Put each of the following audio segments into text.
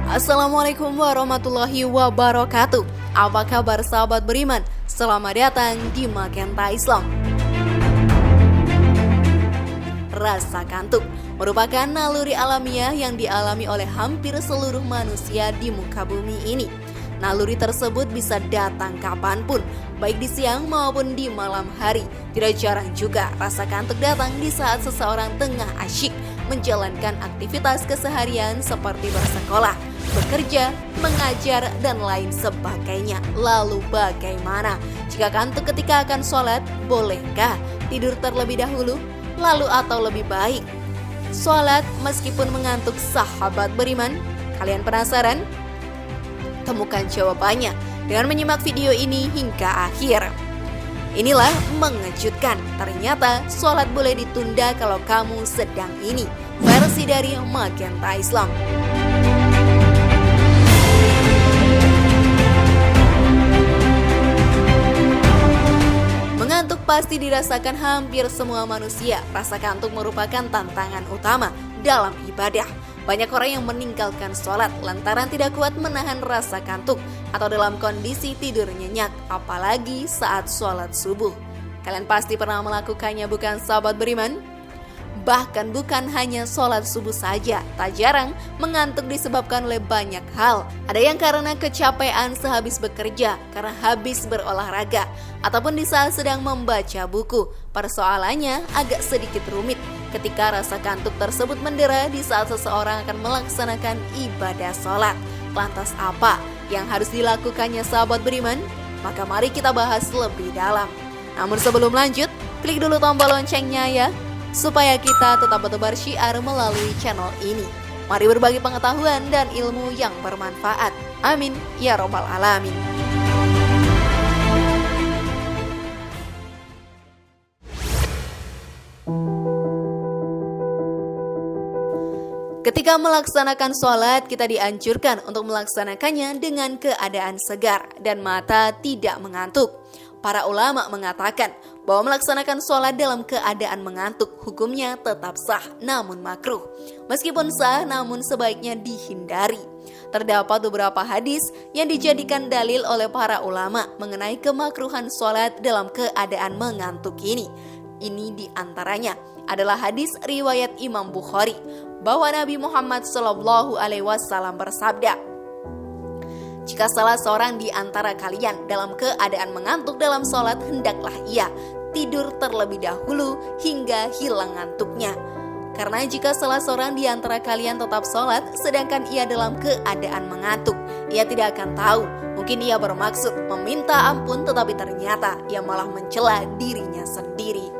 Assalamualaikum warahmatullahi wabarakatuh. Apa kabar sahabat beriman? Selamat datang di Magenta Islam. Rasa kantuk merupakan naluri alamiah yang dialami oleh hampir seluruh manusia di muka bumi ini. Naluri tersebut bisa datang kapanpun, baik di siang maupun di malam hari. Tidak jarang juga rasa kantuk datang di saat seseorang tengah asyik menjalankan aktivitas keseharian seperti bersekolah, bekerja, mengajar, dan lain sebagainya. Lalu bagaimana jika kantuk ketika akan sholat? Bolehkah tidur terlebih dahulu? Lalu atau lebih baik sholat meskipun mengantuk sahabat beriman? Kalian penasaran? Temukan jawabannya dengan menyimak video ini hingga akhir. Inilah mengejutkan, ternyata sholat boleh ditunda kalau kamu sedang ini. Versi dari Magenta Islam. Mengantuk pasti dirasakan hampir semua manusia. Rasa kantuk merupakan tantangan utama dalam ibadah. Banyak orang yang meninggalkan sholat lantaran tidak kuat menahan rasa kantuk atau dalam kondisi tidur nyenyak, apalagi saat sholat subuh. Kalian pasti pernah melakukannya, bukan sahabat beriman? Bahkan bukan hanya sholat subuh saja, tak jarang mengantuk disebabkan oleh banyak hal. Ada yang karena kecapean sehabis bekerja, karena habis berolahraga, ataupun di saat sedang membaca buku. Persoalannya agak sedikit rumit ketika rasa kantuk tersebut mendera di saat seseorang akan melaksanakan ibadah sholat. Lantas apa yang harus dilakukannya sahabat beriman? Maka mari kita bahas lebih dalam. Namun sebelum lanjut, klik dulu tombol loncengnya ya, supaya kita tetap bertebar syiar melalui channel ini. Mari berbagi pengetahuan dan ilmu yang bermanfaat. Amin ya robbal alamin. Ketika melaksanakan sholat, kita dianjurkan untuk melaksanakannya dengan keadaan segar dan mata tidak mengantuk. Para ulama mengatakan bahwa melaksanakan sholat dalam keadaan mengantuk hukumnya tetap sah namun makruh. Meskipun sah namun sebaiknya dihindari. Terdapat beberapa hadis yang dijadikan dalil oleh para ulama mengenai kemakruhan sholat dalam keadaan mengantuk ini. Ini diantaranya adalah hadis riwayat Imam Bukhari bahwa Nabi Muhammad SAW bersabda, "Jika salah seorang di antara kalian dalam keadaan mengantuk dalam sholat, hendaklah ia tidur terlebih dahulu hingga hilang ngantuknya. Karena jika salah seorang di antara kalian tetap sholat sedangkan ia dalam keadaan mengantuk, ia tidak akan tahu. Mungkin ia bermaksud meminta ampun tetapi ternyata ia malah mencela dirinya sendiri."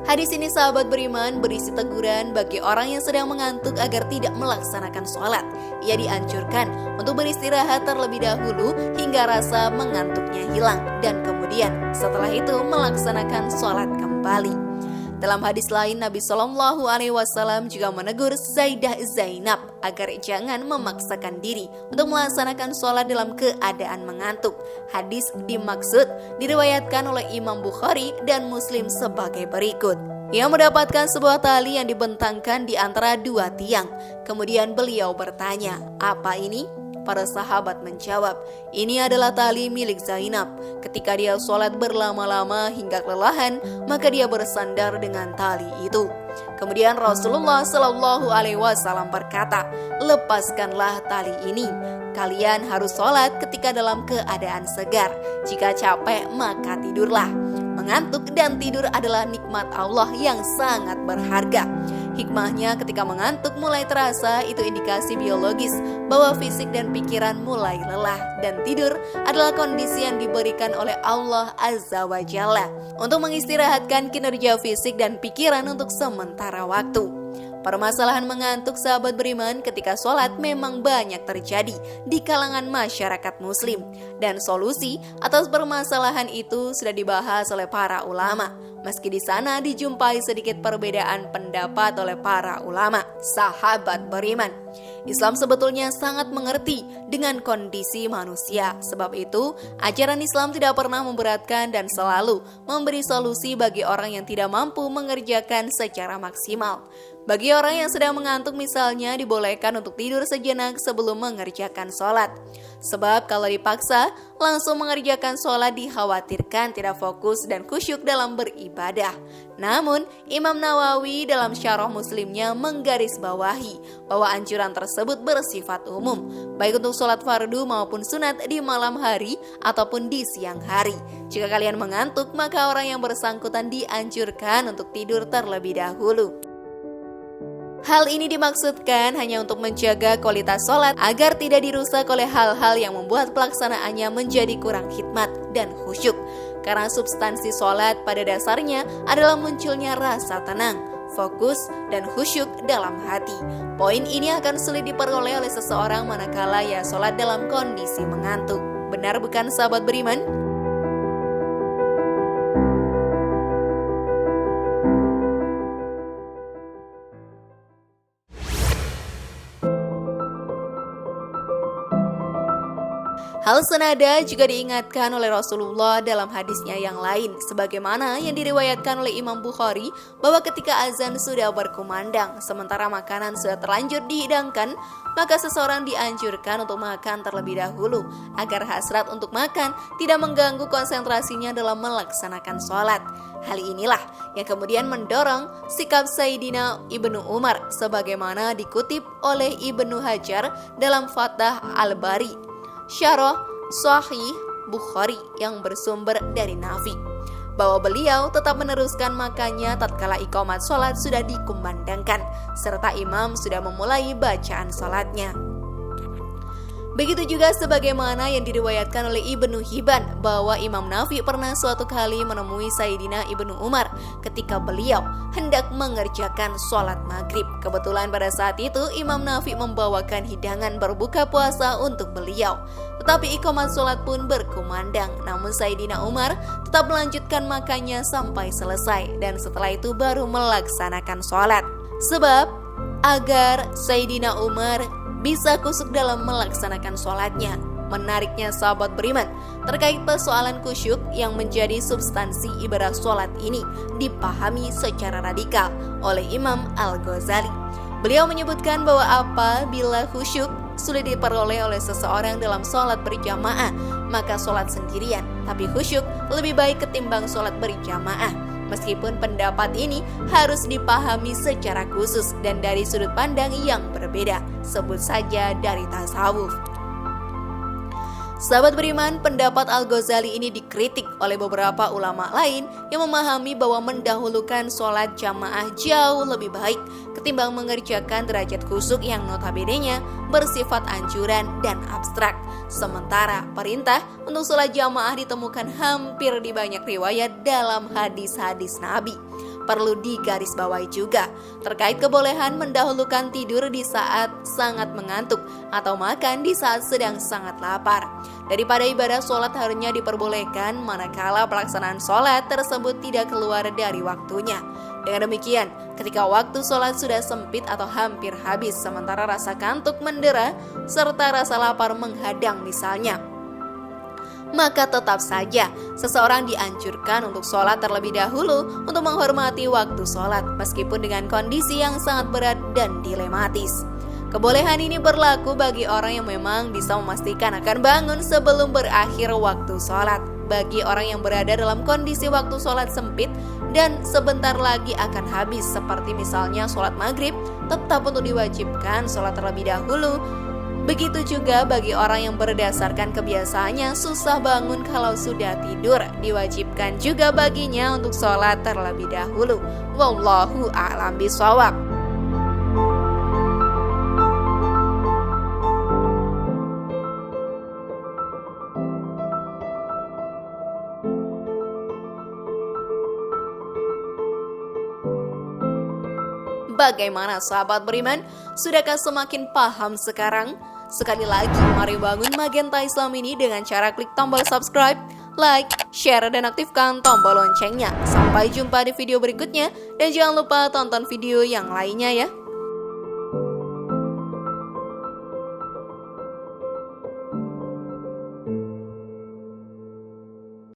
Hadis ini sahabat beriman berisi teguran bagi orang yang sedang mengantuk agar tidak melaksanakan sholat. Ia dianjurkan untuk beristirahat terlebih dahulu hingga rasa mengantuknya hilang dan kemudian setelah itu melaksanakan sholat kembali. Dalam hadis lain, Nabi SAW juga menegur Sayyidah Zainab agar jangan memaksakan diri untuk melaksanakan sholat dalam keadaan mengantuk. Hadis dimaksud diriwayatkan oleh Imam Bukhari dan Muslim sebagai berikut. Ia mendapatkan sebuah tali yang dibentangkan di antara dua tiang. Kemudian beliau bertanya, "Apa ini?" Para sahabat menjawab, "Ini adalah tali milik Zainab. Ketika dia sholat berlama-lama hingga kelelahan, maka dia bersandar dengan tali itu." Kemudian Rasulullah SAW berkata, "Lepaskanlah tali ini. Kalian harus sholat ketika dalam keadaan segar. Jika capek maka tidurlah." Mengantuk dan tidur adalah nikmat Allah yang sangat berharga. Hikmahnya ketika mengantuk mulai terasa, itu indikasi biologis bahwa fisik dan pikiran mulai lelah. Dan tidur adalah kondisi yang diberikan oleh Allah Azza wa Jalla untuk mengistirahatkan kinerja fisik dan pikiran untuk sementara waktu. Permasalahan mengantuk sahabat beriman ketika sholat memang banyak terjadi di kalangan masyarakat muslim. Dan solusi atas permasalahan itu sudah dibahas oleh para ulama. Meski di sana dijumpai sedikit perbedaan pendapat oleh para ulama. Sahabat beriman, Islam sebetulnya sangat mengerti dengan kondisi manusia. Sebab itu, ajaran Islam tidak pernah memberatkan dan selalu memberi solusi bagi orang yang tidak mampu mengerjakan secara maksimal. Bagi orang yang sedang mengantuk misalnya, dibolehkan untuk tidur sejenak sebelum mengerjakan sholat. Sebab kalau dipaksa langsung mengerjakan sholat dikhawatirkan tidak fokus dan khusyuk dalam beribadah. Namun, Imam Nawawi dalam Syarah Muslimnya menggarisbawahi bahwa anjuran tersebut bersifat umum, baik untuk sholat fardu maupun sunat di malam hari ataupun di siang hari. Jika kalian mengantuk, maka orang yang bersangkutan dianjurkan untuk tidur terlebih dahulu. Hal ini dimaksudkan hanya untuk menjaga kualitas sholat agar tidak dirusak oleh hal-hal yang membuat pelaksanaannya menjadi kurang hikmat dan khusyuk. Karena substansi sholat pada dasarnya adalah munculnya rasa tenang, fokus, dan khusyuk dalam hati. Poin ini akan sulit diperoleh oleh seseorang manakala ia sholat dalam kondisi mengantuk. Benar bukan sahabat beriman? Hal senada juga diingatkan oleh Rasulullah dalam hadisnya yang lain, sebagaimana yang diriwayatkan oleh Imam Bukhari bahwa ketika azan sudah berkumandang, sementara makanan sudah terlanjur dihidangkan, maka seseorang dianjurkan untuk makan terlebih dahulu, agar hasrat untuk makan tidak mengganggu konsentrasinya dalam melaksanakan sholat. Hal inilah yang kemudian mendorong sikap Sayyidina Ibnu Umar, sebagaimana dikutip oleh Ibnu Hajar dalam Fathah Al-Bari, Syarah Sahih Bukhari yang bersumber dari Nafi, bahwa beliau tetap meneruskan makannya tatkala iqamat sholat sudah dikumandangkan, serta imam sudah memulai bacaan sholatnya. Begitu juga sebagaimana yang diriwayatkan oleh Ibnu Hibban bahwa Imam Nafi pernah suatu kali menemui Sayyidina Ibnu Umar ketika beliau hendak mengerjakan sholat maghrib. Kebetulan pada saat itu Imam Nafi membawakan hidangan berbuka puasa untuk beliau. Tetapi iqamat sholat pun berkumandang, namun Sayyidina Umar tetap melanjutkan makannya sampai selesai, dan setelah itu baru melaksanakan sholat. Sebab agar Sayyidina Umar bisa khusyuk dalam melaksanakan sholatnya. Menariknya sahabat beriman, terkait persoalan khusyuk yang menjadi substansi ibadah sholat ini dipahami secara radikal oleh Imam Al-Ghazali. Beliau menyebutkan bahwa apabila khusyuk sulit diperoleh oleh seseorang dalam sholat berjamaah, maka sholat sendirian tapi khusyuk lebih baik ketimbang sholat berjamaah. Meskipun pendapat ini harus dipahami secara khusus dan dari sudut pandang yang berbeda, sebut saja dari tasawuf. Sahabat beriman, pendapat Al-Ghazali ini dikritik oleh beberapa ulama lain yang memahami bahwa mendahulukan sholat jamaah jauh lebih baik ketimbang mengerjakan derajat khusyuk yang notabene-nya bersifat anjuran dan abstrak. Sementara perintah untuk sholat jamaah ditemukan hampir di banyak riwayat dalam hadis-hadis Nabi. Perlu digarisbawahi juga terkait kebolehan mendahulukan tidur di saat sangat mengantuk atau makan di saat sedang sangat lapar. Daripada ibadah sholat harusnya diperbolehkan manakala pelaksanaan sholat tersebut tidak keluar dari waktunya. Dengan demikian, ketika waktu sholat sudah sempit atau hampir habis sementara rasa kantuk mendera serta rasa lapar menghadang misalnya, maka tetap saja seseorang dianjurkan untuk sholat terlebih dahulu untuk menghormati waktu sholat meskipun dengan kondisi yang sangat berat dan dilematis. Kebolehan ini berlaku bagi orang yang memang bisa memastikan akan bangun sebelum berakhir waktu sholat. Bagi orang yang berada dalam kondisi waktu sholat sempit dan sebentar lagi akan habis, seperti misalnya sholat maghrib, tetap untuk diwajibkan sholat terlebih dahulu. Begitu juga bagi orang yang berdasarkan kebiasaannya susah bangun kalau sudah tidur, diwajibkan juga baginya untuk sholat terlebih dahulu. Wallahu a'lam bishawab. Bagaimana sahabat beriman? Sudahkah semakin paham sekarang? Sekali lagi, mari bangun Magenta Islam ini dengan cara klik tombol subscribe, like, share, dan aktifkan tombol loncengnya. Sampai jumpa di video berikutnya, dan jangan lupa tonton video yang lainnya ya.